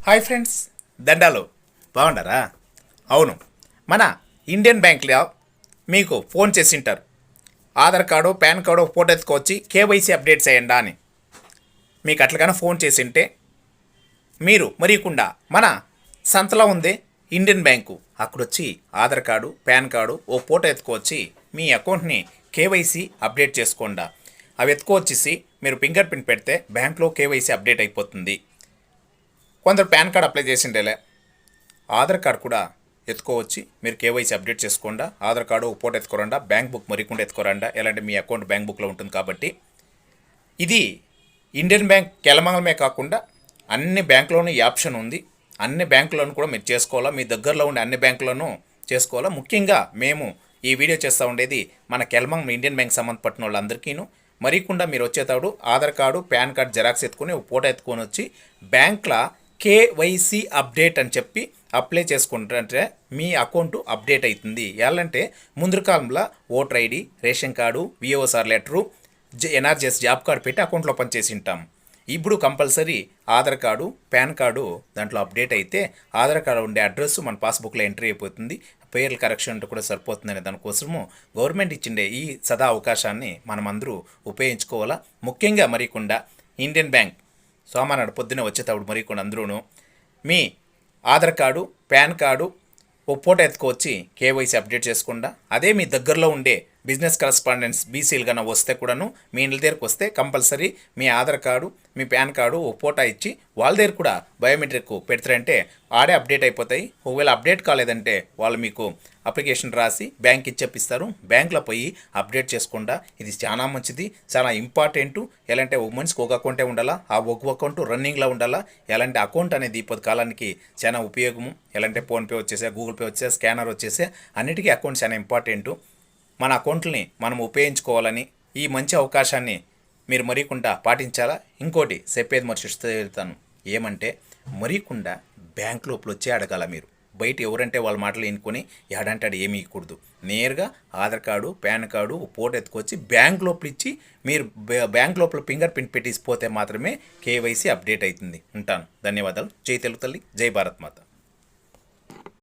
Hi friends, దండాలు బాగుండారా? అవును, మన ఇండియన్ బ్యాంక్లో మీకు ఫోన్ చేసింటారు. Aadhaar card PAN card photo ఎత్తుకొచ్చి కేవైసీ అప్డేట్ చేయండి అని. మీకు అట్లగానే ఫోన్ చేసింటే మీరు మరీకుండా మన సంతలో ఉంది ఇండియన్ బ్యాంకు, అక్కడొచ్చి ఆధార్ కార్డు పాన్ కార్డు ఓ ఫోటో ఎత్తుకొచ్చి మీ అకౌంట్ని కేవైసీ అప్డేట్ చేసుకోండి. అవి ఎత్తుకొచ్చేసి మీరు ఫింగర్ ప్రింట్ పెడితే బ్యాంక్లో కేవైసీ అప్డేట్ అయిపోతుంది. కొందరు పాన్ కార్డ్ అప్లై చేసిండేలే, ఆధార్ కార్డు కూడా ఎత్తుకోవచ్చి మీరు కేవైసీ అప్డేట్ చేసుకోండి. ఆధార్ కార్డు ఒక ఫోటో ఎత్తుకోరండా, బ్యాంక్ బుక్ మరికుండా ఎత్తుకోరండా, ఎలాంటి మీ అకౌంట్ బ్యాంక్ బుక్లో ఉంటుంది. కాబట్టి ఇది ఇండియన్ బ్యాంక్ కెలమంగళమే కాకుండా అన్ని బ్యాంకులోనూ ఈ ఆప్షన్ ఉంది. అన్ని బ్యాంకులను కూడా మీరు చేసుకోవాలా, మీ దగ్గరలో ఉండే అన్ని బ్యాంకులను చేసుకోవాలా. ముఖ్యంగా మేము ఈ వీడియో చేస్తూ ఉండేది మన కెలమంగళం ఇండియన్ బ్యాంక్ సంబంధపట్టిన వాళ్ళందరికీను. మరికుండా మీరు వచ్చేటప్పుడు Aadhaar card PAN card xerox ఎత్తుకొని ఒక ఫోటో ఎత్తుకొని వచ్చి బ్యాంక్లో కేవైసీ అప్డేట్ అని చెప్పి అప్లై చేసుకుంటే మీ అకౌంట్ అప్డేట్ అవుతుంది. ఎలాంటే ముందు కాలంలో ఓటర్ ఐడి, రేషన్ కార్డు, విఓసార్ లెటరు, ఎన్ఆర్జీఎస్ జాబ్ కార్డు పెట్టి అకౌంట్లో పనిచేసి ఉంటాం. ఇప్పుడు compulsory Aadhaar card PAN card దాంట్లో అప్డేట్ అయితే ఆధార్ కార్డు ఉండే అడ్రస్ మన పాస్బుక్లో ఎంట్రీ అయిపోతుంది. పేర్ల కరెక్షన్ కూడా సరిపోతుందనే దానికోసము గవర్నమెంట్ ఇచ్చిండే ఈ సదా అవకాశాన్ని మనం అందరూ ఉపయోగించుకోవాలా. ముఖ్యంగా మరికుండా ఇండియన్ బ్యాంక్ సోమనాడు పొద్దున్నే వచ్చేటప్పుడు మరికొండ అందరూ మీ ఆధార్ కార్డు పాన్ కార్డు ఓ ఫోటో ఎత్తుకొచ్చి కేవైసీ అప్డేట్ చేసుకుండా, అదే మీ దగ్గరలో ఉండే బిజినెస్ కరస్పాండెన్స్ బీసీలు కన్నా వస్తే కూడాను మీ ఇంటి దగ్గరకు వస్తే కంపల్సరీ మీ ఆధార్ కార్డు మీ పాన్ కార్డు ఓ ఫోటో ఇచ్చి వాళ్ళ దగ్గర కూడా బయోమెట్రిక్ పెడతారంటే ఆడే అప్డేట్ అయిపోతాయి. ఒకవేళ అప్డేట్ కాలేదంటే వాళ్ళు మీకు అప్లికేషన్ రాసి బ్యాంక్ ఇచ్చేపిస్తారు. బ్యాంక్లో పోయి అప్డేట్ చేసుకుండా ఇది చాలా మంచిది, చాలా ఇంపార్టెంటు. ఎలాంటి ఒక మనిషికి ఒక అకౌంటే ఉండాలా, ఆ ఒక అకౌంట్ రన్నింగ్లో ఉండాలా. ఎలాంటి అకౌంట్ అనేది ఈ కాలానికి చాలా ఉపయోగము. ఎలాంటి ఫోన్పే వచ్చేసా, గూగుల్ పే వచ్చేసా, స్కానర్ వచ్చేసా, అన్నిటికీ అకౌంట్ చాలా ఇంపార్టెంటు. మన అకౌంట్ని మనం ఉపయోగించుకోవాలని ఈ మంచి అవకాశాన్ని మీరు మరీకుండా పాటించాలా. ఇంకోటి చెప్పేది మర్చిస్తూ వెళ్తాను, ఏమంటే మరీకుండా బ్యాంక్ లోపల వచ్చి అడగాల. మీరు బయట ఎవరంటే వాళ్ళ మాటలు ఎన్నుకొని ఏడంటాడు ఏమీ ఇవ్వకూడదు. నేరుగా Aadhaar card PAN card photo ఎత్తుకొచ్చి బ్యాంక్ లోపల ఇచ్చి మీరు బ్యాంక్ లోపల ఫింగర్ ప్రింట్ పెట్టిసిపోతే మాత్రమే కేవైసీ అప్డేట్ అవుతుంది. ఉంటాను. ధన్యవాదాలు. జై తెలుగు తల్లి, జై భారత్ మాత.